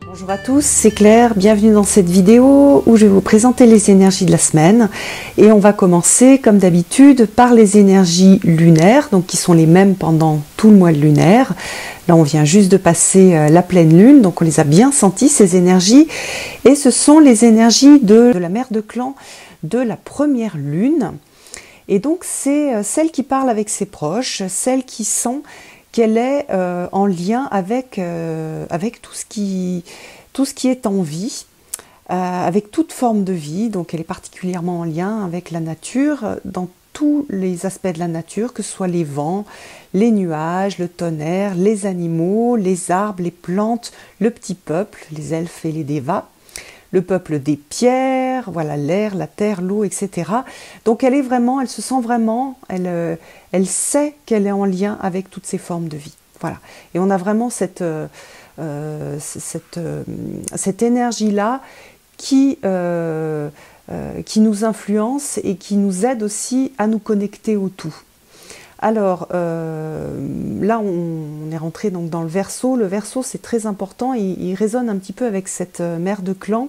Bonjour à tous, c'est Claire, bienvenue dans cette vidéo où je vais vous présenter les énergies de la semaine et on va commencer comme d'habitude par les énergies lunaires, donc qui sont les mêmes pendant tout le mois lunaire. Là on vient juste de passer la pleine lune, donc on les a bien senties ces énergies et ce sont les énergies de la mère de clan de la première lune et donc c'est celle qui parle avec ses proches, celle qui sent qu'elle est en lien avec tout ce qui est en vie, avec toute forme de vie. Donc elle est particulièrement en lien avec la nature, dans tous les aspects de la nature, que ce soit les vents, les nuages, le tonnerre, les animaux, les arbres, les plantes, le petit peuple, les elfes et les dévas, le peuple des pierres, voilà, l'air, la terre, l'eau, etc. Donc elle se sent vraiment, elle sait qu'elle est en lien avec toutes ces formes de vie. Voilà. Et on a vraiment cette énergie-là qui nous influence et qui nous aide aussi à nous connecter au tout. Alors là on est rentré donc dans le Verseau. Le Verseau c'est très important, il résonne un petit peu avec cette mère de clan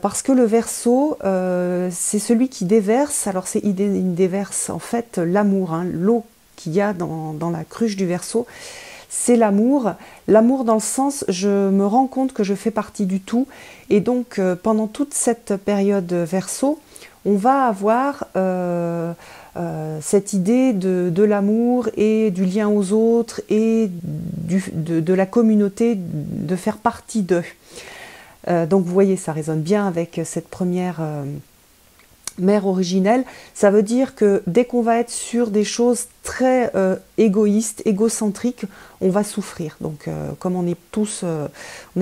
parce que le Verseau c'est celui qui déverse, alors il déverse en fait l'amour, hein, l'eau qu'il y a dans la cruche du Verseau, c'est l'amour dans le sens je me rends compte que je fais partie du tout et donc pendant toute cette période Verseau on va avoir cette idée de l'amour et du lien aux autres et de la communauté, de faire partie d'eux. Donc vous voyez, ça résonne bien avec cette première mère originelle. Ça veut dire que dès qu'on va être sur des choses très égoïstes, égocentriques, on va souffrir. Donc comme on n'est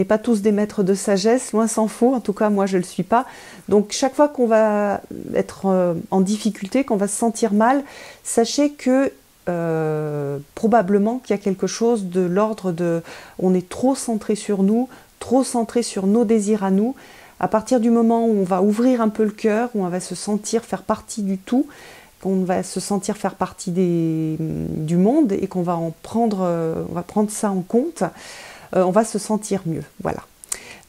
pas tous des maîtres de sagesse, loin s'en faut, en tout cas moi je ne le suis pas. Donc chaque fois qu'on va être en difficulté, qu'on va se sentir mal, sachez que probablement qu'il y a quelque chose de l'ordre de on est trop centré sur nous, trop centré sur nos désirs à nous. À partir du moment où on va ouvrir un peu le cœur, où on va se sentir faire partie du tout, qu'on va se sentir faire partie du monde et qu'on va prendre ça en compte, on va se sentir mieux. Voilà.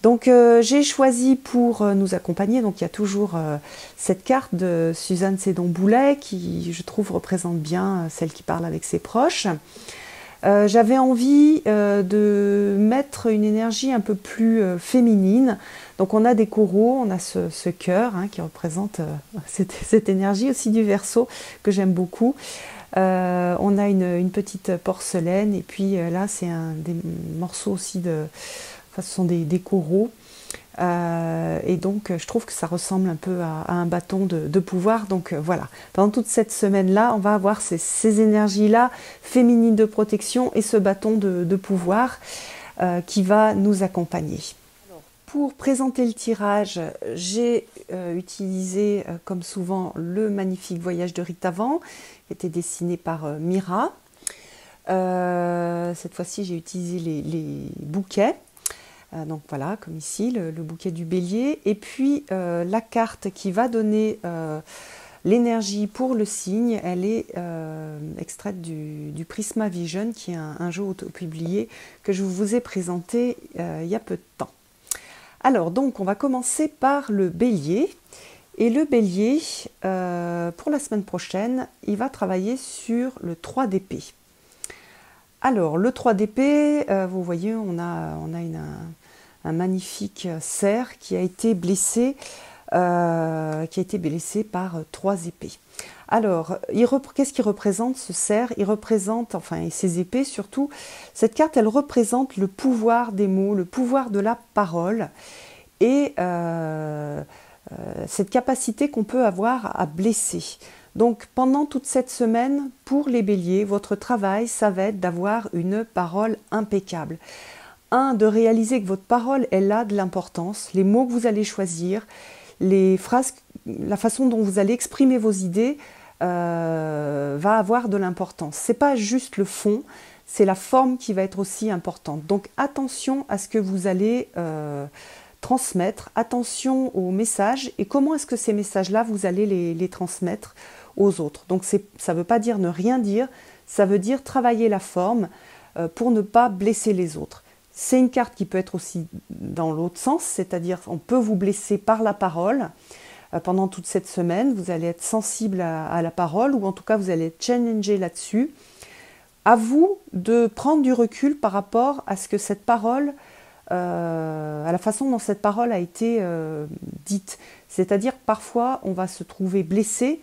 Donc j'ai choisi pour nous accompagner, donc il y a toujours cette carte de Suzanne Sédon-Boulet qui je trouve représente bien celle qui parle avec ses proches. J'avais envie de mettre une énergie un peu plus féminine. Donc on a des coraux, on a ce cœur hein, qui représente cette énergie aussi du Verseau que j'aime beaucoup. On a une petite porcelaine et puis là c'est des morceaux aussi ce sont des coraux. Et donc je trouve que ça ressemble un peu à un bâton de pouvoir. Donc voilà, pendant toute cette semaine-là, on va avoir ces énergies-là féminines de protection et ce bâton de pouvoir qui va nous accompagner. Alors, pour présenter le tirage, j'ai utilisé comme souvent le magnifique voyage de Rita Van, qui était dessiné par Mira. Cette fois-ci, j'ai utilisé les bouquets. Donc voilà, comme ici, le bouquet du bélier. Et puis la carte qui va donner l'énergie pour le signe, elle est extraite du Prisma Vision, qui est un jeu auto-publié que je vous ai présenté il y a peu de temps. Alors donc, on va commencer par le bélier. Et le bélier, pour la semaine prochaine, il va travailler sur le 3 d'épée. Alors, le 3 d'épée, vous voyez, on a un magnifique cerf qui a été blessé par 3 épées. Alors, qu'est-ce qu'il représente ce cerf? Il représente, enfin, et ses épées surtout, cette carte, elle représente le pouvoir des mots, le pouvoir de la parole et cette capacité qu'on peut avoir à blesser. Donc pendant toute cette semaine, pour les béliers, votre travail, ça va être d'avoir une parole impeccable. De réaliser que votre parole, elle a de l'importance, les mots que vous allez choisir, les phrases, la façon dont vous allez exprimer vos idées va avoir de l'importance. Ce n'est pas juste le fond, c'est la forme qui va être aussi importante. Donc attention à ce que vous allez transmettre, attention aux messages et comment est-ce que ces messages-là, vous allez les transmettre aux autres. Donc ça ne veut pas dire ne rien dire, ça veut dire travailler la forme pour ne pas blesser les autres. C'est une carte qui peut être aussi dans l'autre sens, c'est-à-dire on peut vous blesser par la parole. Pendant toute cette semaine, vous allez être sensible à la parole, ou en tout cas vous allez être challengé là-dessus. À vous de prendre du recul par rapport à ce que cette parole, à la façon dont cette parole a été dite. C'est-à-dire parfois on va se trouver blessé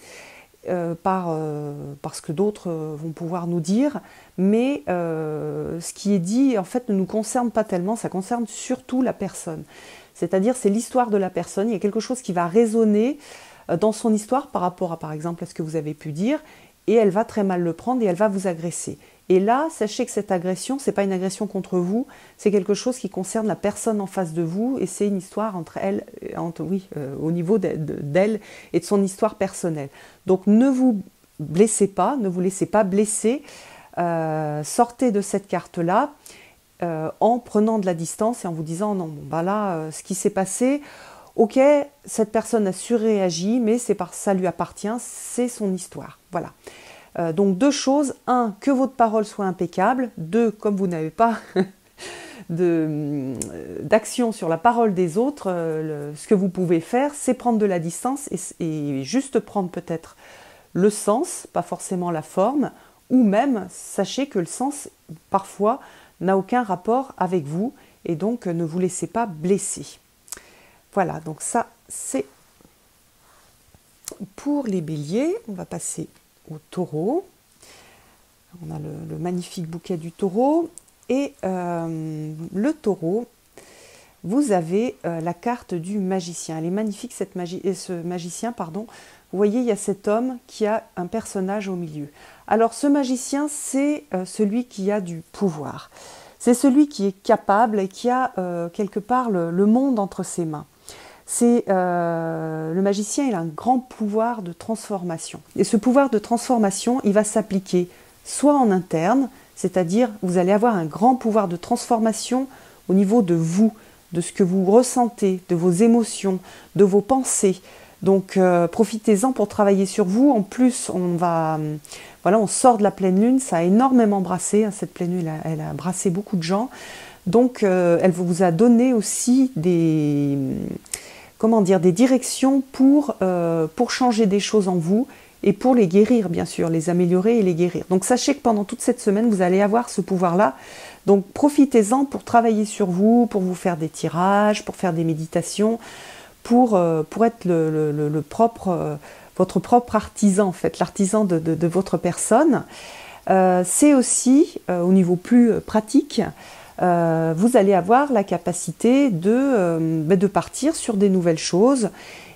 par ce que d'autres vont pouvoir nous dire, mais ce qui est dit en fait ne nous concerne pas tellement, ça concerne surtout la personne. C'est-à-dire c'est l'histoire de la personne, il y a quelque chose qui va résonner dans son histoire par rapport à par exemple à ce que vous avez pu dire, et elle va très mal le prendre et elle va vous agresser. Et là, sachez que cette agression, ce n'est pas une agression contre vous, c'est quelque chose qui concerne la personne en face de vous, et c'est une histoire entre elle, au niveau d'elle et de son histoire personnelle. Donc ne vous blessez pas, ne vous laissez pas blesser, sortez de cette carte-là en prenant de la distance et en vous disant non, bon, bah là, ce qui s'est passé, ok, cette personne a surréagi, mais ça lui appartient, c'est son histoire. Voilà. Donc deux choses, un, que votre parole soit impeccable, deux, comme vous n'avez pas d'action sur la parole des autres, ce que vous pouvez faire, c'est prendre de la distance et juste prendre peut-être le sens, pas forcément la forme, ou même sachez que le sens, parfois, n'a aucun rapport avec vous, et donc ne vous laissez pas blesser. Voilà, donc ça, c'est pour les béliers. On va passer au taureau. On a le magnifique bouquet du taureau. Et le taureau, vous avez la carte du magicien. Elle est magnifique, ce magicien, pardon. Vous voyez, il y a cet homme qui a un personnage au milieu. Alors, ce magicien, c'est celui qui a du pouvoir. C'est celui qui est capable et qui a quelque part le monde entre ses mains. Le magicien, il a un grand pouvoir de transformation. Et ce pouvoir de transformation, il va s'appliquer soit en interne, c'est-à-dire vous allez avoir un grand pouvoir de transformation au niveau de vous, de ce que vous ressentez, de vos émotions, de vos pensées. Donc profitez-en pour travailler sur vous. En plus, on sort de la pleine lune, ça a énormément brassé, hein, cette pleine lune, elle a brassé beaucoup de gens. Donc elle vous a donné aussi des directions pour changer des choses en vous et pour les guérir, bien sûr, les améliorer et les guérir. Donc sachez que pendant toute cette semaine, vous allez avoir ce pouvoir-là. Donc profitez-en pour travailler sur vous, pour vous faire des tirages, pour faire des méditations, pour être votre propre artisan, en fait, l'artisan de votre personne. C'est aussi, au niveau plus pratique, vous allez avoir la capacité de partir sur des nouvelles choses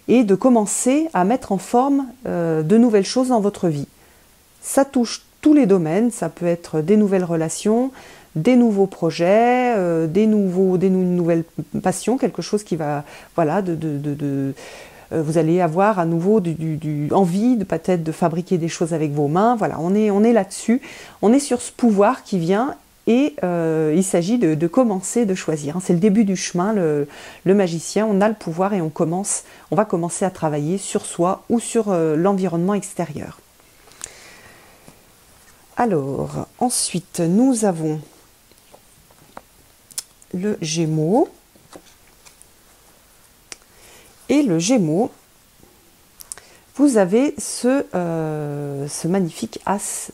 et de commencer à mettre en forme de nouvelles choses dans votre vie. Ça touche tous les domaines, ça peut être des nouvelles relations, des nouveaux projets, des nouvelles passions, quelque chose qui va, voilà, vous allez avoir à nouveau envie peut-être de fabriquer des choses avec vos mains. Voilà, on est là-dessus, on est sur ce pouvoir qui vient. Et il s'agit de commencer, de choisir. C'est le début du chemin, le magicien. On a le pouvoir et on va commencer à travailler sur soi ou sur l'environnement extérieur. Alors, ensuite, nous avons le Gémeaux. Et le Gémeaux, vous avez ce magnifique as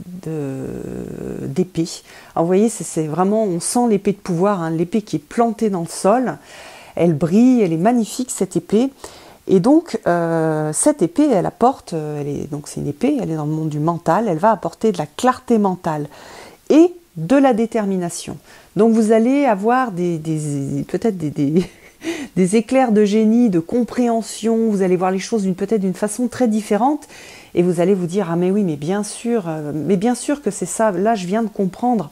d'épée. Alors vous voyez, c'est vraiment, on sent l'épée de pouvoir, hein, l'épée qui est plantée dans le sol. Elle brille, elle est magnifique cette épée. Et donc cette épée, elle apporte, c'est une épée, elle est dans le monde du mental, elle va apporter de la clarté mentale et de la détermination. Donc vous allez avoir peut-être des éclairs de génie, de compréhension, vous allez voir les choses peut-être d'une façon très différente et vous allez vous dire « Ah mais oui, mais bien sûr que c'est ça, là je viens de comprendre ».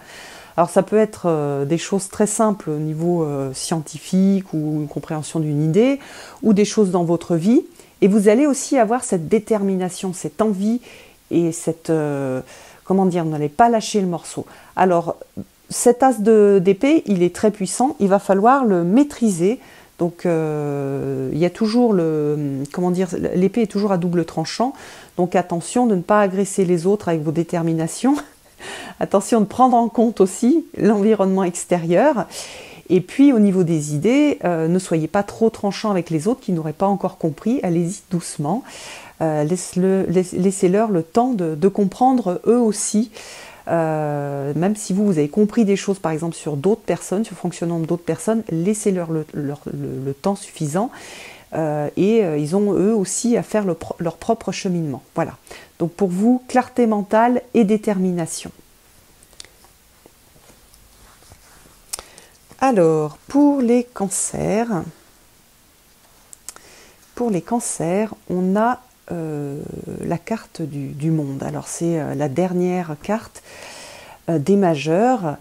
Alors ça peut être des choses très simples au niveau scientifique ou une compréhension d'une idée ou des choses dans votre vie et vous allez aussi avoir cette détermination, cette envie et vous n'allez pas lâcher le morceau. Alors cet as d'épée, il est très puissant, il va falloir le maîtriser. Donc il y a toujours l'épée est toujours à double tranchant. Donc attention de ne pas agresser les autres avec vos déterminations. Attention de prendre en compte aussi l'environnement extérieur. Et puis au niveau des idées, ne soyez pas trop tranchant avec les autres qui n'auraient pas encore compris, allez-y doucement, laissez-leur le temps de comprendre eux aussi. Même si vous avez compris des choses par exemple sur d'autres personnes, sur le fonctionnement d'autres personnes, laissez-leur le temps suffisant et ils ont eux aussi à faire leur propre cheminement. Voilà, donc pour vous, clarté mentale et détermination. Alors, pour les cancers, on a la carte du monde. Alors c'est la dernière carte des majeurs.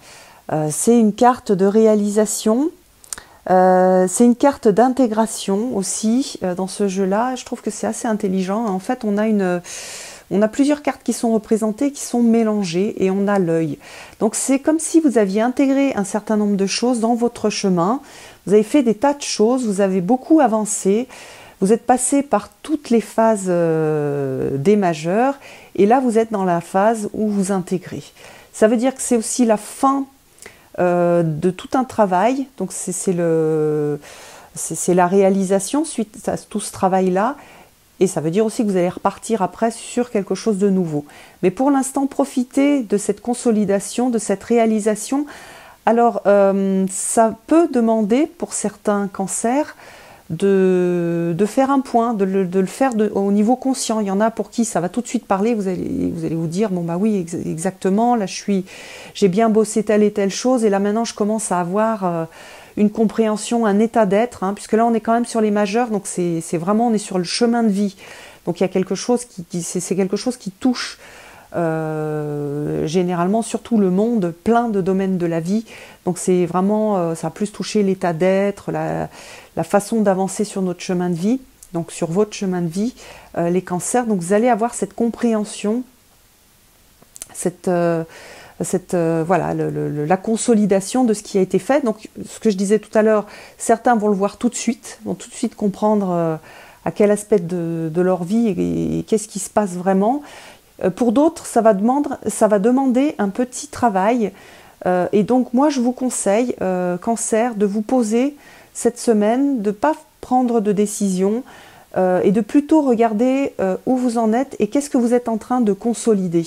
C'est une carte de réalisation. C'est une carte d'intégration aussi dans ce jeu-là. Je trouve que c'est assez intelligent. En fait, on a plusieurs cartes qui sont représentées, qui sont mélangées, et on a l'œil. Donc c'est comme si vous aviez intégré un certain nombre de choses dans votre chemin. Vous avez fait des tas de choses, vous avez beaucoup avancé. Vous êtes passé par toutes les phases des majeurs et là vous êtes dans la phase où vous intégrez. Ça veut dire que c'est aussi la fin de tout un travail, donc c'est la réalisation suite à tout ce travail-là, et ça veut dire aussi que vous allez repartir après sur quelque chose de nouveau. Mais pour l'instant, profitez de cette consolidation, de cette réalisation. Alors ça peut demander pour certains cancers de faire un point, de le faire au niveau conscient. Il y en a pour qui ça va tout de suite parler, vous allez vous dire, bon bah oui, exactement, là j'ai bien bossé telle et telle chose, et là maintenant je commence à avoir une compréhension, un état d'être, hein, puisque là on est quand même sur les majeurs, donc c'est vraiment, on est sur le chemin de vie. Donc il y a quelque chose c'est quelque chose qui touche généralement surtout le monde, plein de domaines de la vie. Donc c'est vraiment, ça a plus touché l'état d'être, la façon d'avancer sur notre chemin de vie, donc sur votre chemin de vie, les cancers. Donc vous allez avoir cette compréhension, voilà, la consolidation de ce qui a été fait. Donc ce que je disais tout à l'heure, certains vont le voir tout de suite, vont tout de suite comprendre à quel aspect de leur vie et qu'est-ce qui se passe vraiment. Pour d'autres, ça va demander un petit travail. Et donc moi je vous conseille, cancer, de vous poser cette semaine, de ne pas prendre de décision et de plutôt regarder où vous en êtes et qu'est-ce que vous êtes en train de consolider.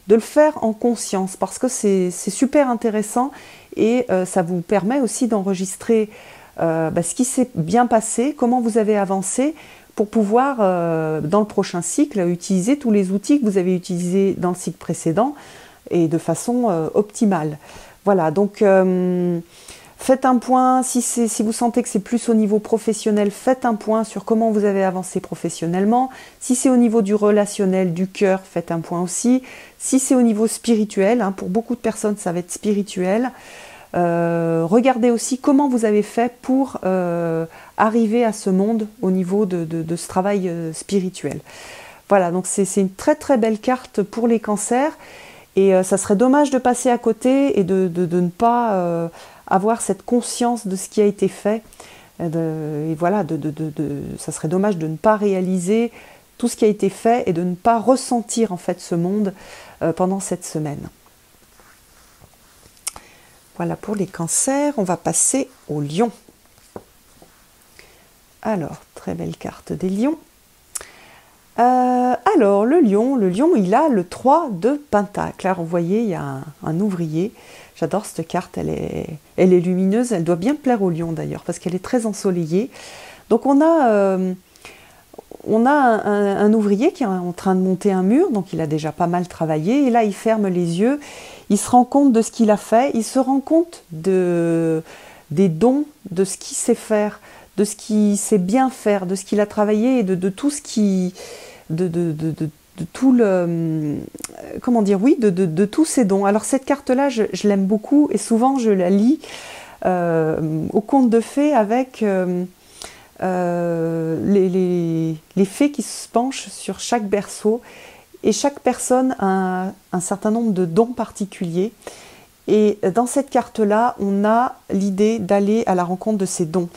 De le faire en conscience, parce que c'est super intéressant et ça vous permet aussi d'enregistrer ce qui s'est bien passé, comment vous avez avancé, pour pouvoir, dans le prochain cycle, utiliser tous les outils que vous avez utilisés dans le cycle précédent et de façon optimale. Voilà, donc faites un point, si vous sentez que c'est plus au niveau professionnel, faites un point sur comment vous avez avancé professionnellement. Si c'est au niveau du relationnel, du cœur, faites un point aussi. Si c'est au niveau spirituel, hein, pour beaucoup de personnes ça va être spirituel, regardez aussi comment vous avez fait pour arriver à ce monde au niveau de ce travail spirituel. Voilà, donc c'est une très très belle carte pour les cancers, et ça serait dommage de passer à côté et de ne pas avoir cette conscience de ce qui a été fait. Et voilà, ça serait dommage de ne pas réaliser tout ce qui a été fait et de ne pas ressentir en fait ce monde pendant cette semaine. Voilà pour les cancers. On va passer aux lions. Alors, très belle carte des lions. Alors, le lion, il a le 3 de Pentacle. Alors, vous voyez, il y a un ouvrier. J'adore cette carte, elle est lumineuse. Elle doit bien plaire au lion d'ailleurs, parce qu'elle est très ensoleillée. Donc, on a un ouvrier qui est en train de monter un mur, donc il a déjà pas mal travaillé. Et là, il ferme les yeux, il se rend compte de ce qu'il a fait, il se rend compte des dons, de ce qu'il sait faire, de ce qu'il sait bien faire, de ce qu'il a travaillé et de tout ce qui... de tout le... comment dire, oui, de tous ces dons. Alors cette carte-là, je l'aime beaucoup et souvent je la lis au conte de fées avec les fées qui se penchent sur chaque berceau, et chaque personne a un certain nombre de dons particuliers. Et dans cette carte-là, on a l'idée d'aller à la rencontre de ces dons,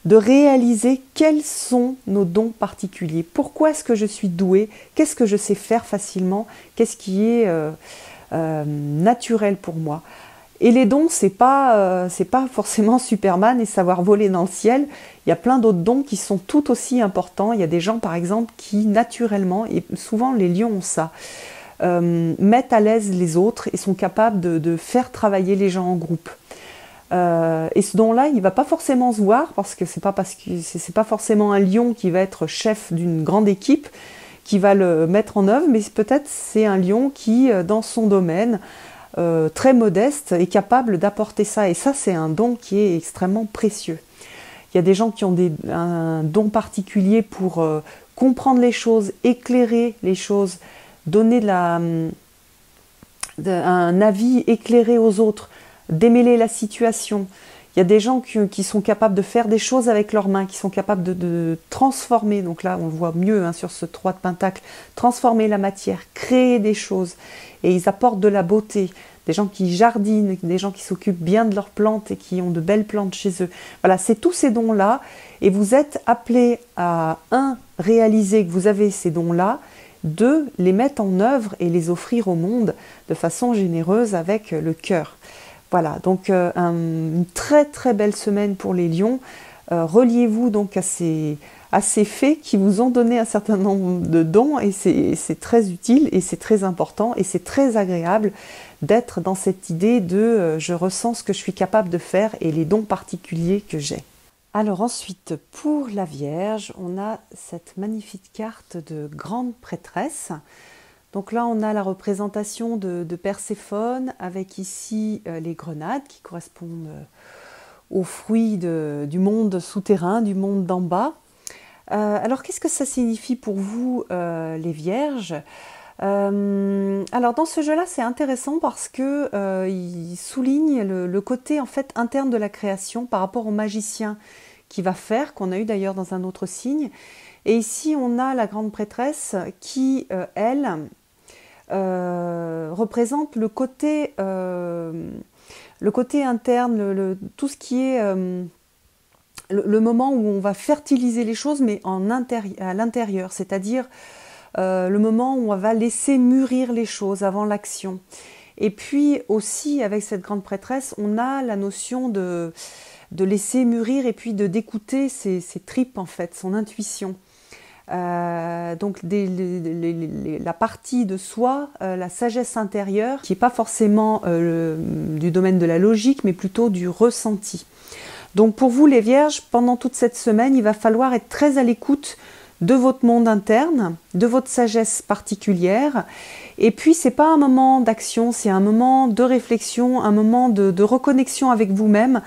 de réaliser quels sont nos dons particuliers. Pourquoi est-ce que je suis douée? Qu'est-ce que je sais faire facilement? Qu'est-ce qui est naturel pour moi? Et les dons, c'est pas forcément Superman et savoir voler dans le ciel. Il y a plein d'autres dons qui sont tout aussi importants. Il y a des gens, par exemple, qui naturellement, et souvent les lions ont ça, mettent à l'aise les autres et sont capables de faire travailler les gens en groupe. Et ce don-là, il ne va pas forcément se voir parce que c'est pas forcément un lion qui va être chef d'une grande équipe qui va le mettre en œuvre, mais peut-être c'est un lion qui, dans son domaine, très modeste, est capable d'apporter ça. Et ça, c'est un don qui est extrêmement précieux. Il y a des gens qui ont un don particulier pour comprendre les choses, éclairer les choses, donner un avis éclairé aux autres, démêler la situation. Il y a des gens qui sont capables de faire des choses avec leurs mains, qui sont capables de transformer, donc là on le voit mieux sur ce 3 de Pentacle, transformer la matière, créer des choses, et ils apportent de la beauté. Des gens qui jardinent, des gens qui s'occupent bien de leurs plantes et qui ont de belles plantes chez eux. Voilà, c'est tous ces dons-là, et vous êtes appelés à, réaliser que vous avez ces dons-là, 2, les mettre en œuvre et les offrir au monde de façon généreuse avec le cœur. Voilà, donc une très très belle semaine pour les lions. Reliez-vous donc à ces fées qui vous ont donné un certain nombre de dons et c'est très utile et c'est très important et c'est très agréable d'être dans cette idée de je ressens ce que je suis capable de faire et les dons particuliers que j'ai. Alors ensuite, pour la Vierge, on a cette magnifique carte de grande prêtresse. Donc là, on a la représentation de Perséphone avec ici les grenades qui correspondent aux fruits du monde souterrain, du monde d'en bas. Alors, qu'est-ce que ça signifie pour vous, les Vierges ? Alors, dans ce jeu-là, c'est intéressant parce que il souligne le côté en fait interne de la création par rapport au magicien qui va faire, qu'on a eu d'ailleurs dans un autre signe. Et ici, on a la grande prêtresse qui, elle, représente le côté interne, tout ce qui est le moment où on va fertiliser les choses, mais à l'intérieur, c'est-à-dire le moment où on va laisser mûrir les choses avant l'action. Et puis aussi, avec cette grande prêtresse, on a la notion de laisser mûrir et puis d'écouter ses tripes, en fait, son intuition. Donc la partie de soi, la sagesse intérieure, qui n'est pas forcément du domaine de la logique, mais plutôt du ressenti. Donc pour vous les Vierges, pendant toute cette semaine, il va falloir être très à l'écoute de votre monde interne, de votre sagesse particulière. Et puis c'est pas un moment d'action, c'est un moment de réflexion, un moment de reconnexion avec vous-même.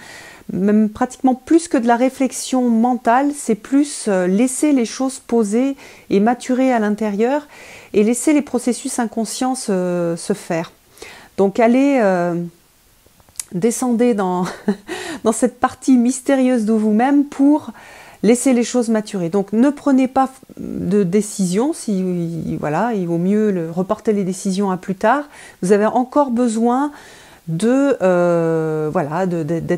Même pratiquement plus que de la réflexion mentale, c'est plus laisser les choses poser et maturer à l'intérieur et laisser les processus inconscients se faire. Donc allez, descendez dans cette partie mystérieuse de vous-même pour laisser les choses maturer. Donc ne prenez pas de décision, voilà, il vaut mieux reporter les décisions à plus tard. Vous avez encore besoin d'être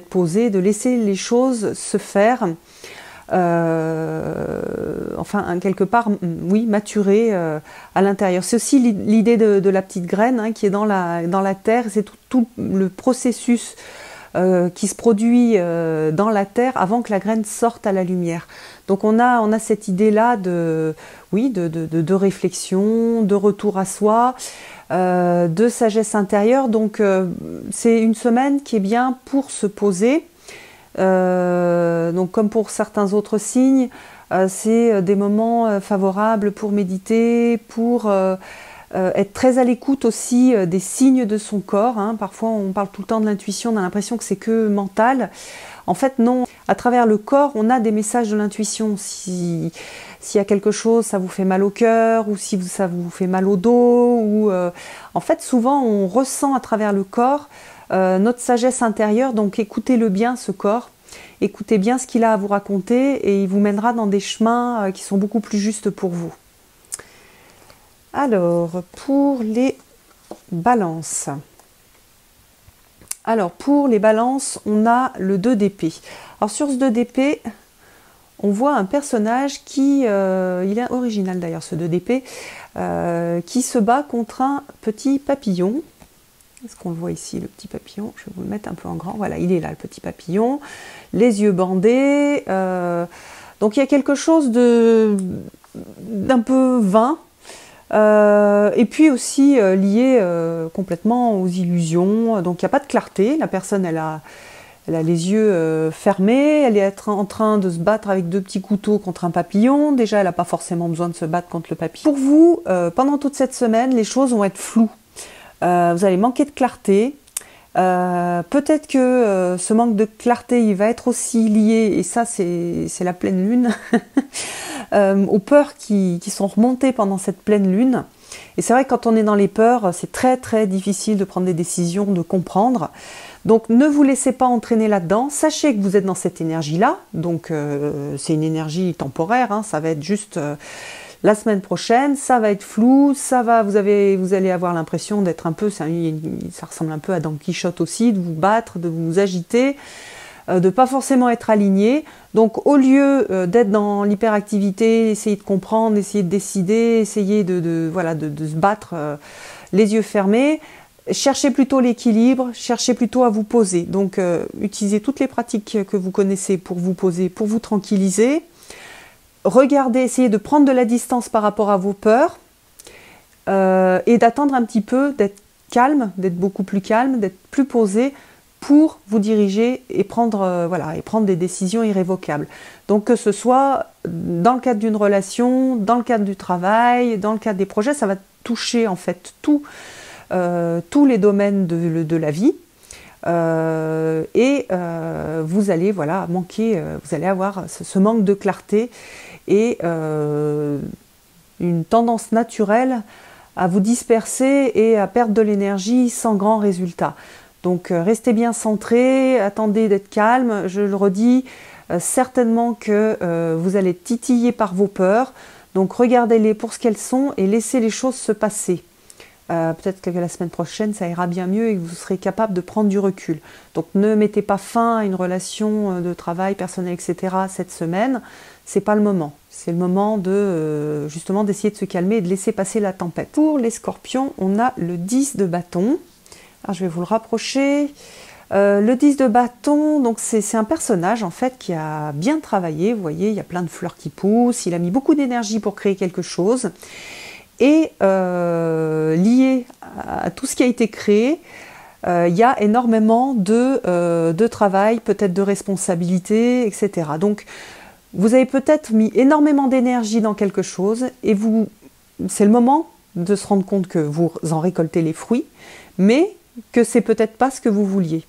posé, de laisser les choses se faire, quelque part, oui, maturer à l'intérieur. C'est aussi l'idée de la petite graine qui est dans la terre, c'est tout le processus qui se produit dans la terre avant que la graine sorte à la lumière. Donc on a cette idée-là de réflexion, de retour à soi, de sagesse intérieure. Donc c'est une semaine qui est bien pour se poser. Donc comme pour certains autres signes, c'est des moments favorables pour méditer, pour être très à l'écoute aussi des signes de son corps. Parfois on parle tout le temps de l'intuition, on a l'impression que c'est que mental. En fait non, à travers le corps on a des messages de l'intuition. S'il y a quelque chose, ça vous fait mal au cœur, ou si ça vous fait mal au dos, ou en fait souvent on ressent à travers le corps notre sagesse intérieure. Donc écoutez-le bien, ce corps, écoutez bien ce qu'il a à vous raconter et il vous mènera dans des chemins qui sont beaucoup plus justes pour vous. Alors pour les balances, on a le 2 d'épée. Alors sur ce 2 d'épée, on voit un personnage qui, il est original d'ailleurs ce 2 d'épée, qui se bat contre un petit papillon. Est-ce qu'on le voit ici, le petit papillon? Je vais vous le mettre un peu en grand. Voilà, il est là, le petit papillon. Les yeux bandés. Donc il y a quelque chose d'un peu vain. Et puis aussi lié complètement aux illusions. Donc il n'y a pas de clarté. La personne, elle a les yeux fermés. Elle est en train de se battre avec deux petits couteaux contre un papillon. Déjà, elle n'a pas forcément besoin de se battre contre le papillon. Pour vous, pendant toute cette semaine, les choses vont être floues. Vous allez manquer de clarté. Peut-être que ce manque de clarté, il va être aussi lié, et ça c'est la pleine lune, aux peurs qui sont remontées pendant cette pleine lune. Et c'est vrai que quand on est dans les peurs, c'est très très difficile de prendre des décisions, de comprendre. Donc ne vous laissez pas entraîner là-dedans. Sachez que vous êtes dans cette énergie-là. Donc c'est une énergie temporaire, hein, ça va être juste... la semaine prochaine, ça va être flou, vous allez avoir l'impression d'être un peu, ça ressemble un peu à Don Quichotte aussi, de vous battre, de vous agiter, de pas forcément être aligné. Donc au lieu d'être dans l'hyperactivité, essayer de comprendre, essayer de décider, essayer de se battre les yeux fermés, cherchez plutôt l'équilibre, cherchez plutôt à vous poser. Donc utilisez toutes les pratiques que vous connaissez pour vous poser, pour vous tranquilliser. Regardez, essayez de prendre de la distance par rapport à vos peurs et d'attendre un petit peu, d'être calme, d'être beaucoup plus calme, d'être plus posé pour vous diriger et prendre des décisions irrévocables. Donc que ce soit dans le cadre d'une relation, dans le cadre du travail, dans le cadre des projets, ça va toucher en fait tous les domaines de la vie. Vous allez vous allez avoir ce manque de clarté et une tendance naturelle à vous disperser et à perdre de l'énergie sans grand résultat. Donc restez bien centré, attendez d'être calme, je le redis, certainement que vous allez être titillé par vos peurs, donc regardez-les pour ce qu'elles sont et laissez les choses se passer. Peut-être que la semaine prochaine ça ira bien mieux et que vous serez capable de prendre du recul. Donc ne mettez pas fin à une relation de travail personnel, etc. cette semaine, c'est pas le moment. C'est le moment de justement d'essayer de se calmer et de laisser passer la tempête. Pour les scorpions, on a le 10 de bâton. Alors, je vais vous le rapprocher. Le 10 de bâton, donc c'est un personnage en fait qui a bien travaillé. Vous voyez, il y a plein de fleurs qui poussent. Il a mis beaucoup d'énergie pour créer quelque chose. Et lié à tout ce qui a été créé, il y a énormément de travail, peut-être de responsabilité, etc. Donc, vous avez peut-être mis énormément d'énergie dans quelque chose et c'est le moment de se rendre compte que vous en récoltez les fruits, mais que c'est peut-être pas ce que vous vouliez.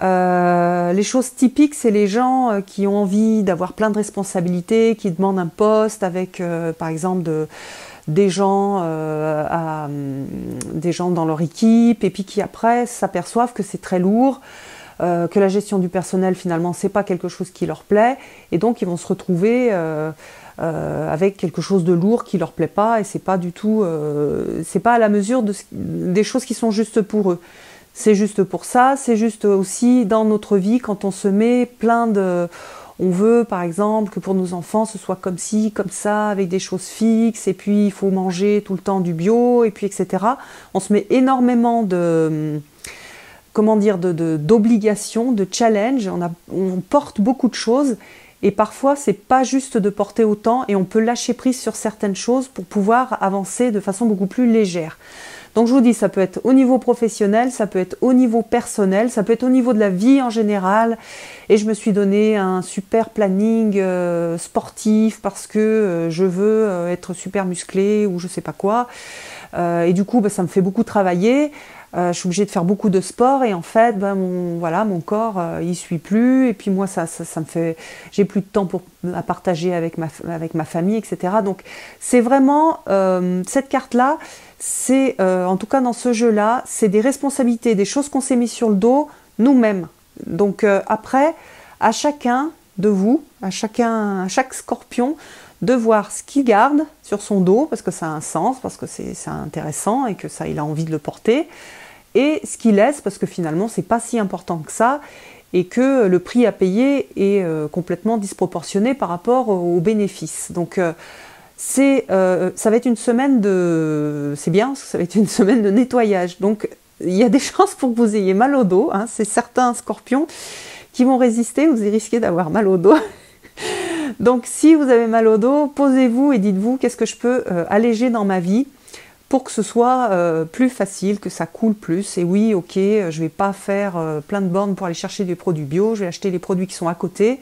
Les choses typiques, c'est les gens qui ont envie d'avoir plein de responsabilités, qui demandent un poste avec, par exemple, des gens dans leur équipe et puis qui après s'aperçoivent que c'est très lourd, que la gestion du personnel finalement c'est pas quelque chose qui leur plaît et donc ils vont se retrouver avec quelque chose de lourd qui leur plaît pas et c'est pas du tout c'est pas à la mesure des choses qui sont justes pour eux. C'est juste pour ça, c'est juste aussi dans notre vie quand on se met plein de... On veut, par exemple, que pour nos enfants, ce soit comme ci, comme ça, avec des choses fixes, et puis il faut manger tout le temps du bio, et puis etc. On se met énormément d'obligations, de challenges, on porte beaucoup de choses, et parfois, c'est pas juste de porter autant, et on peut lâcher prise sur certaines choses pour pouvoir avancer de façon beaucoup plus légère. Donc je vous dis, ça peut être au niveau professionnel, ça peut être au niveau personnel, ça peut être au niveau de la vie en général. Et je me suis donné un super planning sportif parce que je veux être super musclé ou je sais pas quoi. Et du coup, ça me fait beaucoup travailler. Je suis obligée de faire beaucoup de sport et en fait, mon corps, il suit plus. Et puis moi, ça me fait, j'ai plus de temps à partager avec ma famille, etc. Donc c'est vraiment cette carte-là. C'est, en tout cas dans ce jeu-là, c'est des responsabilités, des choses qu'on s'est mis sur le dos nous-mêmes. Donc après, à chacun de vous, à chaque scorpion, de voir ce qu'il garde sur son dos, parce que ça a un sens, parce que c'est intéressant et que ça, il a envie de le porter, et ce qu'il laisse, parce que finalement, c'est pas si important que ça, et que le prix à payer est complètement disproportionné par rapport aux bénéfices. Donc ça va être une semaine c'est bien, parce que ça va être une semaine de nettoyage. Donc il y a des chances pour que vous ayez mal au dos, hein. C'est certains scorpions qui vont résister, vous risquez d'avoir mal au dos. Donc si vous avez mal au dos, posez-vous et dites-vous qu'est-ce que je peux alléger dans ma vie pour que ce soit plus facile, que ça coule plus. Et oui, ok, je ne vais pas faire plein de bornes pour aller chercher des produits bio, je vais acheter les produits qui sont à côté.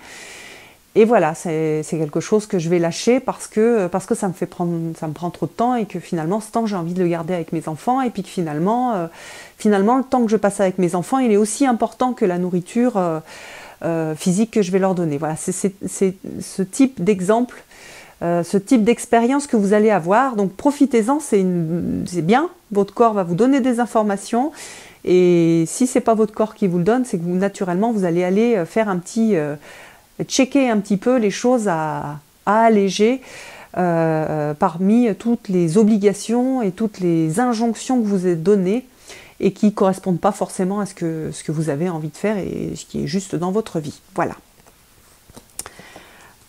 Et voilà, c'est quelque chose que je vais lâcher parce que ça me prend trop de temps et que finalement, ce temps, j'ai envie de le garder avec mes enfants. Et puis que finalement, le temps que je passe avec mes enfants, il est aussi important que la nourriture physique que je vais leur donner. Voilà, c'est ce type d'exemple, ce type d'expérience que vous allez avoir. Donc profitez-en, c'est bien, votre corps va vous donner des informations. Et si ce n'est pas votre corps qui vous le donne, c'est que vous, naturellement, vous allez aller faire un petit... checker un petit peu les choses à alléger parmi toutes les obligations et toutes les injonctions que vous êtes données et qui ne correspondent pas forcément à ce que vous avez envie de faire et ce qui est juste dans votre vie. Voilà.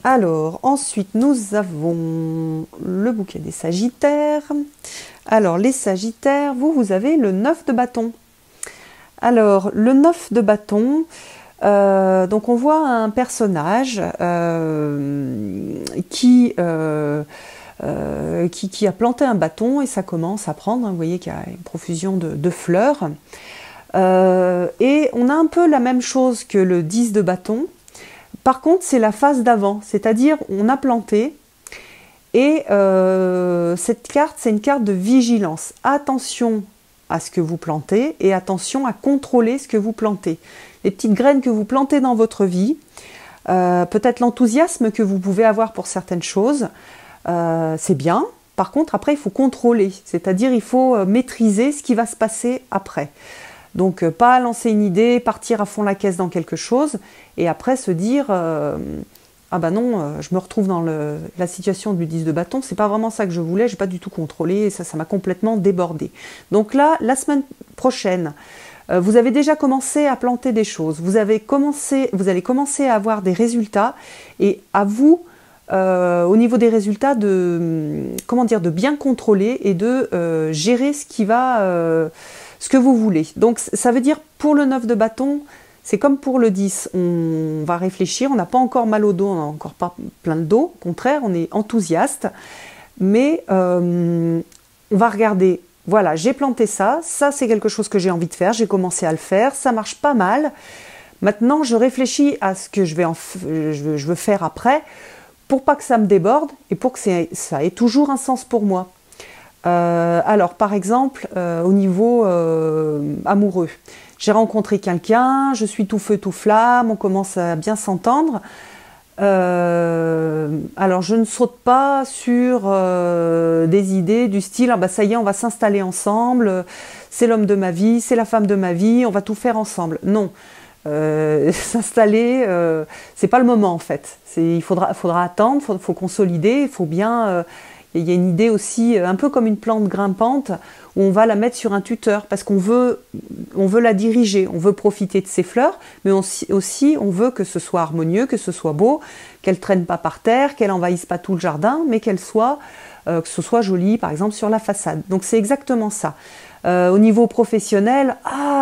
Alors, ensuite, nous avons le bouquet des Sagittaires. Alors, les Sagittaires, vous avez le 9 de bâton. Alors, le 9 de bâton, donc on voit un personnage qui a planté un bâton et ça commence à prendre, hein, vous voyez qu'il y a une profusion de fleurs. Et on a un peu la même chose que le 10 de bâton. Par contre, c'est la phase d'avant, c'est-à-dire on a planté et cette carte, c'est une carte de vigilance. Attention à ce que vous plantez et attention à contrôler ce que vous plantez. Les petites graines que vous plantez dans votre vie, peut-être l'enthousiasme que vous pouvez avoir pour certaines choses, c'est bien. Par contre, après, il faut contrôler, c'est-à-dire il faut maîtriser ce qui va se passer après. Donc, pas lancer une idée, partir à fond la caisse dans quelque chose, et après se dire ah ben non, je me retrouve dans la situation du 10 de bâton, c'est pas vraiment ça que je voulais, j'ai pas du tout contrôlé, et ça m'a complètement débordé. Donc là, la semaine prochaine, vous avez déjà commencé à planter des choses, vous allez commencer à avoir des résultats, et à vous, au niveau des résultats, de bien contrôler et de gérer ce que vous voulez. Donc ça veut dire pour le 9 de bâton, c'est comme pour le 10, on va réfléchir, on n'a pas encore mal au dos, on n'a encore pas plein de dos, au contraire, on est enthousiaste, mais on va regarder, voilà, j'ai planté ça c'est quelque chose que j'ai envie de faire, j'ai commencé à le faire, ça marche pas mal, maintenant je réfléchis à ce que je veux faire après, pour pas que ça me déborde et pour que ça ait toujours un sens pour moi. Alors par exemple au niveau amoureux, j'ai rencontré quelqu'un, je suis tout feu tout flamme, on commence à bien s'entendre, alors je ne saute pas sur des idées du style ah bah ça y est on va s'installer ensemble, c'est l'homme de ma vie, c'est la femme de ma vie, on va tout faire ensemble. Non, s'installer, c'est pas le moment en fait, il faudra attendre, faut consolider, il faut bien... Il y a une idée aussi, un peu comme une plante grimpante, où on va la mettre sur un tuteur, parce qu'on veut la diriger, on veut profiter de ses fleurs, mais aussi on veut que ce soit harmonieux, que ce soit beau, qu'elle ne traîne pas par terre, qu'elle n'envahisse pas tout le jardin, mais que ce soit joli, par exemple, sur la façade. Donc c'est exactement ça. Au niveau professionnel,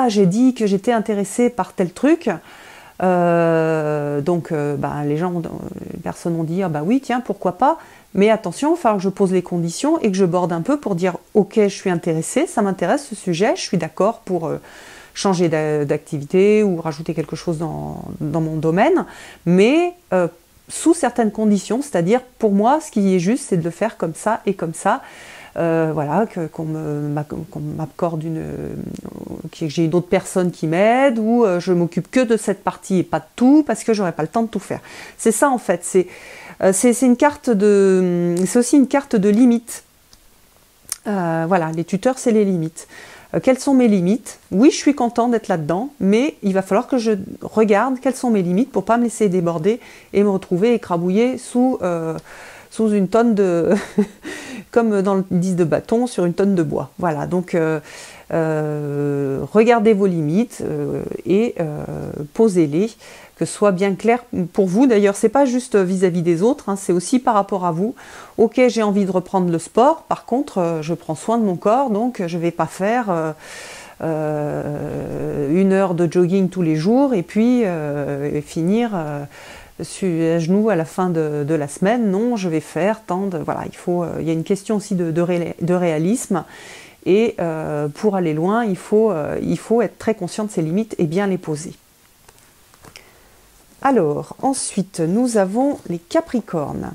j'ai dit que j'étais intéressée par tel truc, les personnes ont dit ah bah oui tiens pourquoi pas, mais attention, il va falloir que je pose les conditions et que je borde un peu pour dire ok je suis intéressée, ça m'intéresse ce sujet, je suis d'accord pour changer d'activité ou rajouter quelque chose dans mon domaine, mais sous certaines conditions, c'est-à-dire pour moi ce qui est juste c'est de le faire comme ça et comme ça. Voilà, qu'on m'accorde que j'ai une autre personne qui m'aide, ou je m'occupe que de cette partie et pas de tout parce que j'aurai pas le temps de tout faire. C'est ça en fait, c'est une carte c'est aussi une carte de limite. Voilà, les tuteurs c'est les limites. Quelles sont mes limites? Oui, je suis contente d'être là-dedans, mais il va falloir que je regarde quelles sont mes limites pour pas me laisser déborder et me retrouver écrabouillée sous une tonne de... comme dans le 10 de bâton, sur une tonne de bois. Voilà, donc regardez vos limites et posez-les, que ce soit bien clair pour vous. D'ailleurs, c'est pas juste vis-à-vis des autres, hein, c'est aussi par rapport à vous. Ok, j'ai envie de reprendre le sport, par contre, je prends soin de mon corps, donc je vais pas faire... 1 heure de jogging tous les jours et puis finir à genoux à la fin de la semaine. Non, je vais faire tant de... Voilà, il y a une question aussi de réalisme. Et pour aller loin, il faut être très conscient de ses limites et bien les poser. Alors, ensuite, nous avons les Capricornes.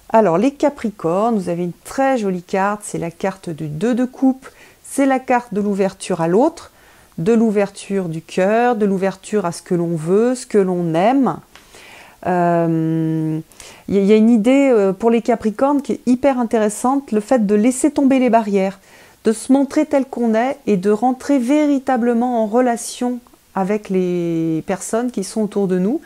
Alors, les Capricornes, vous avez une très jolie carte, c'est la carte du 2 de coupe, c'est la carte de l'ouverture à l'autre, de l'ouverture du cœur, de l'ouverture à ce que l'on veut, ce que l'on aime. Il y a une idée pour les Capricornes qui est hyper intéressante, le fait de laisser tomber les barrières, de se montrer tel qu'on est et de rentrer véritablement en relation avec les personnes qui sont autour de nous.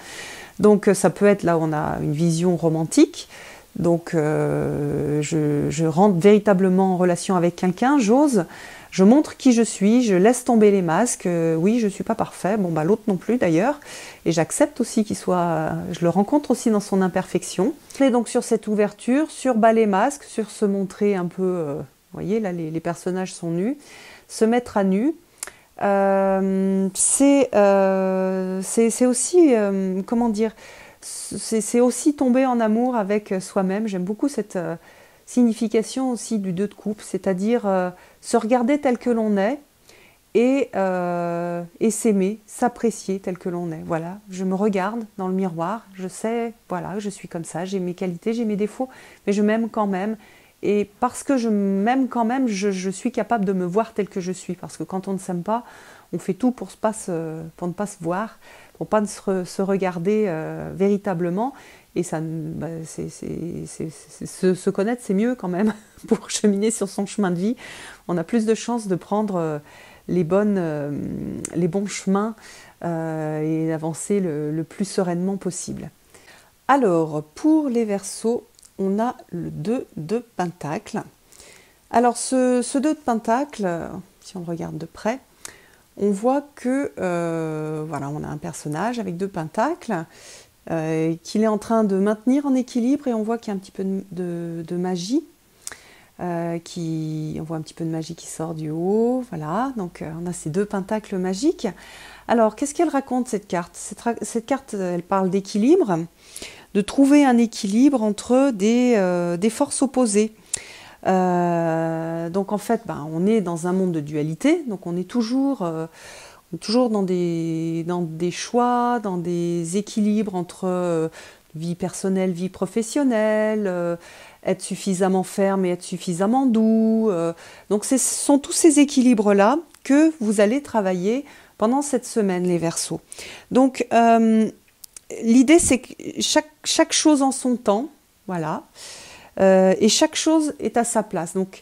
Donc ça peut être là où on a une vision romantique, donc je rentre véritablement en relation avec quelqu'un, j'ose, je montre qui je suis, je laisse tomber les masques, oui je ne suis pas parfait, bon bah l'autre non plus d'ailleurs, et j'accepte aussi qu'il soit, je le rencontre aussi dans son imperfection. Et donc sur cette ouverture, sur bas les masques, sur se montrer un peu, vous voyez là les personnages sont nus, se mettre à nu, c'est aussi, comment dire, c'est aussi tomber en amour avec soi-même. J'aime beaucoup cette signification aussi du 2 de coupe, c'est-à-dire se regarder tel que l'on est et s'aimer, s'apprécier tel que l'on est. Voilà, je me regarde dans le miroir, je sais, voilà, je suis comme ça, j'ai mes qualités, j'ai mes défauts, mais je m'aime quand même. Et parce que je m'aime quand même, je suis capable de me voir tel que je suis. Parce que quand on ne s'aime pas, on fait tout pour ne pas se voir, pour ne pas se regarder véritablement. Et ça, bah, se connaître, c'est mieux quand même pour cheminer sur son chemin de vie. On a plus de chances de prendre les bons chemins et d'avancer le plus sereinement possible. Alors, pour les Verseaux, on a le 2 de Pentacle. Alors ce 2 de Pentacle, si on le regarde de près, on voit que voilà, on a un personnage avec 2 pentacles qu'il est en train de maintenir en équilibre et on voit qu'il y a un petit peu de magie. On voit un petit peu de magie qui sort du haut. Voilà, donc on a ces 2 pentacles magiques. Alors qu'est-ce qu'elle raconte cette carte? Cette carte, elle parle d'équilibre, de trouver un équilibre entre des forces opposées. Donc en fait, on est dans un monde de dualité, donc on est toujours dans des choix, dans des équilibres entre vie personnelle, vie professionnelle, être suffisamment ferme et être suffisamment doux. Donc ce sont tous ces équilibres-là que vous allez travailler pendant cette semaine, les Verseaux. Donc l'idée, c'est que chaque chose en son temps, voilà, et chaque chose est à sa place. Donc,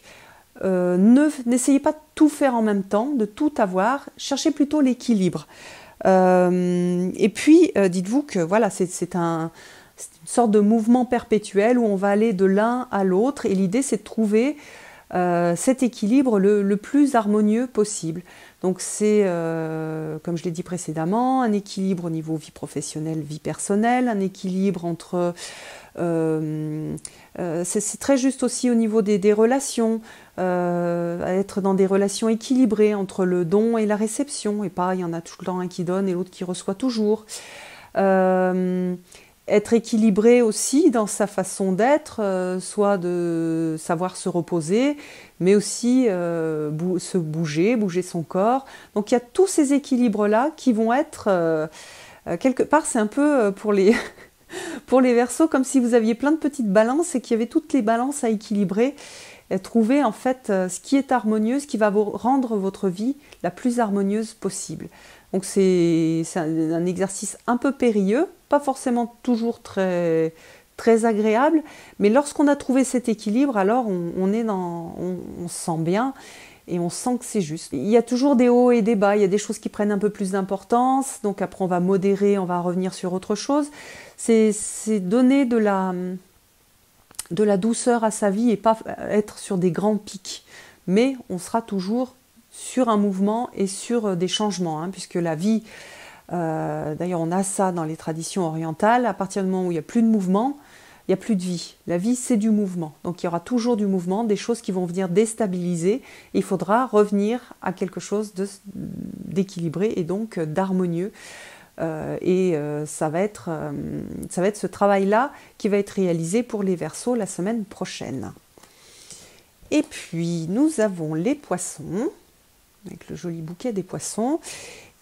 n'essayez pas de tout faire en même temps, de tout avoir, cherchez plutôt l'équilibre. Et puis, dites-vous que voilà, c'est une sorte de mouvement perpétuel où on va aller de l'un à l'autre, et l'idée, c'est de trouver cet équilibre le plus harmonieux possible. Donc c'est, comme je l'ai dit précédemment, un équilibre au niveau vie professionnelle, vie personnelle, un équilibre entre... c'est très juste aussi au niveau des relations, être dans des relations équilibrées entre le don et la réception, et pas il y en a tout le temps un qui donne et l'autre qui reçoit toujours. Être équilibré aussi dans sa façon d'être, soit de savoir se reposer, mais aussi se bouger son corps. Donc il y a tous ces équilibres-là qui vont être, quelque part, c'est un peu pour les, pour les Verseaux, comme si vous aviez plein de petites balances et qu'il y avait toutes les balances à équilibrer. Et trouver en fait ce qui est harmonieux, ce qui va vous rendre votre vie la plus harmonieuse possible. Donc c'est un exercice un peu périlleux, pas forcément toujours très agréable, mais lorsqu'on a trouvé cet équilibre, alors on se sent bien et on sent que c'est juste. Il y a toujours des hauts et des bas, il y a des choses qui prennent un peu plus d'importance, donc après on va modérer, on va revenir sur autre chose. C'est donner de la douceur à sa vie et pas être sur des grands pics, mais on sera toujours sur un mouvement et sur des changements, puisque la vie, d'ailleurs on a ça dans les traditions orientales, à partir du moment où il n'y a plus de mouvement, il n'y a plus de vie. La vie, c'est du mouvement. Donc il y aura toujours du mouvement, des choses qui vont venir déstabiliser. Il faudra revenir à quelque chose d'équilibré et donc d'harmonieux. Ça va être ce travail-là qui va être réalisé pour les Verseaux la semaine prochaine. Et puis, nous avons les Poissons, avec le joli bouquet des Poissons.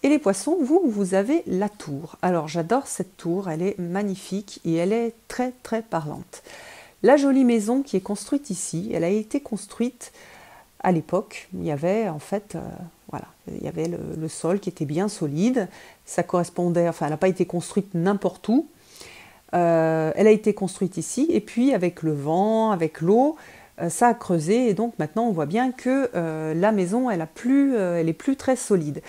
Et les Poissons, vous avez la tour. Alors, j'adore cette tour, elle est magnifique et elle est très, très parlante. La jolie maison qui est construite ici, elle a été construite à l'époque. Il y avait en fait, il y avait le sol qui était bien solide. Ça correspondait, enfin, elle n'a pas été construite n'importe où. Elle a été construite ici et puis avec le vent, avec l'eau, ça a creusé et donc maintenant on voit bien que la maison, elle est plus très solide.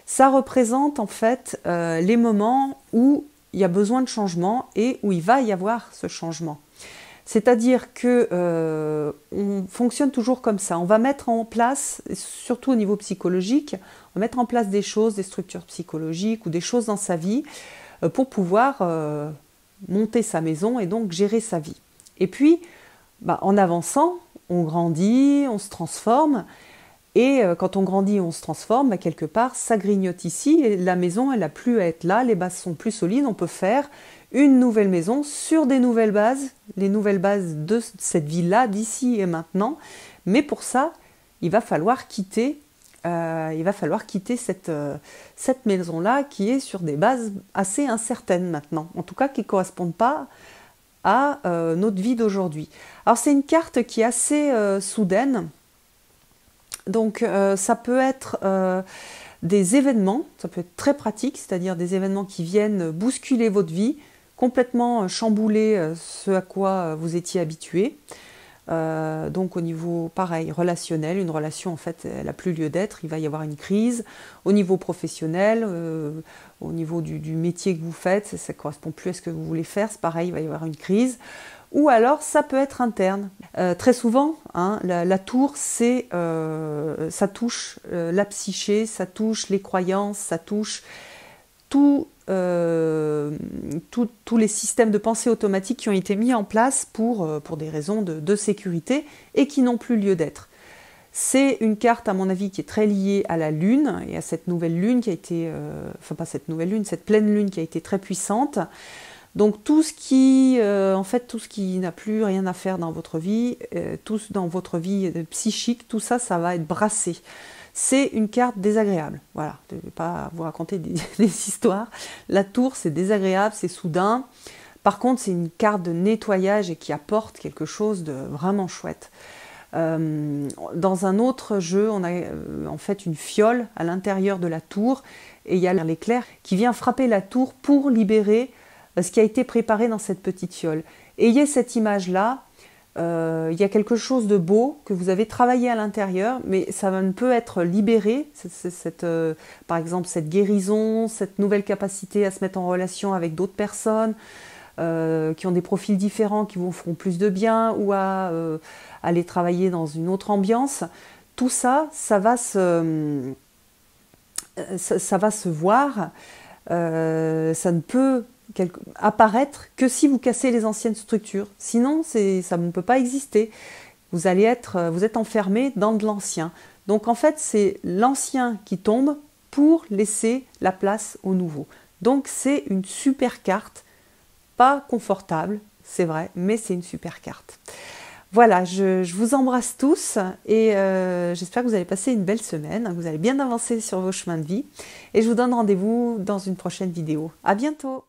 Ça représente en fait les moments où il y a besoin de changement et où il va y avoir ce changement. C'est-à-dire que on fonctionne toujours comme ça. On va mettre en place, surtout au niveau psychologique, on va mettre en place des choses, des structures psychologiques ou des choses dans sa vie pour pouvoir monter sa maison et donc gérer sa vie. Et puis, en avançant, on grandit, on se transforme. Et quand on grandit, on se transforme, quelque part, ça grignote ici. Et la maison, elle n'a plus à être là, les bases sont plus solides. On peut faire une nouvelle maison sur des nouvelles bases, les nouvelles bases de cette vie-là, d'ici et maintenant. Mais pour ça, il va falloir quitter cette maison-là qui est sur des bases assez incertaines maintenant. En tout cas, qui ne correspondent pas à notre vie d'aujourd'hui. Alors, c'est une carte qui est assez soudaine. Donc ça peut être des événements, ça peut être très pratique, c'est-à-dire des événements qui viennent bousculer votre vie, complètement chambouler ce à quoi vous étiez habitué. Donc au niveau, pareil, relationnel, une relation en fait, elle n'a plus lieu d'être, il va y avoir une crise. Au niveau professionnel, au niveau du métier que vous faites, ça ne correspond plus à ce que vous voulez faire, c'est pareil, il va y avoir une crise. Ou alors ça peut être interne. Très souvent, la tour, ça touche la psyché, ça touche les croyances, ça touche tous les systèmes de pensée automatique qui ont été mis en place pour des raisons de sécurité et qui n'ont plus lieu d'être. C'est une carte, à mon avis, qui est très liée à la Lune et à cette nouvelle Lune qui a été... pas cette nouvelle Lune, cette pleine Lune qui a été très puissante. Donc tout ce qui n'a plus rien à faire dans votre vie, tout dans votre vie psychique, tout ça, ça va être brassé. C'est une carte désagréable. Voilà, je ne vais pas vous raconter des histoires. La tour, c'est désagréable, c'est soudain. Par contre, c'est une carte de nettoyage et qui apporte quelque chose de vraiment chouette. Dans un autre jeu, on a en fait une fiole à l'intérieur de la tour et il y a l'éclair qui vient frapper la tour pour libérer ce qui a été préparé dans cette petite fiole. Ayez cette image-là, il y a quelque chose de beau que vous avez travaillé à l'intérieur, mais ça ne peut être libéré, par exemple cette guérison, cette nouvelle capacité à se mettre en relation avec d'autres personnes qui ont des profils différents, qui vous feront plus de bien, ou à aller travailler dans une autre ambiance. Tout ça, ça va se voir, ça ne peut apparaître que si vous cassez les anciennes structures. Sinon, ça ne peut pas exister. Vous êtes enfermé dans de l'ancien. Donc en fait, c'est l'ancien qui tombe pour laisser la place au nouveau. Donc c'est une super carte, pas confortable, c'est vrai, mais c'est une super carte. Voilà, je vous embrasse tous et j'espère que vous allez passer une belle semaine, que vous allez bien avancer sur vos chemins de vie et je vous donne rendez-vous dans une prochaine vidéo. À bientôt!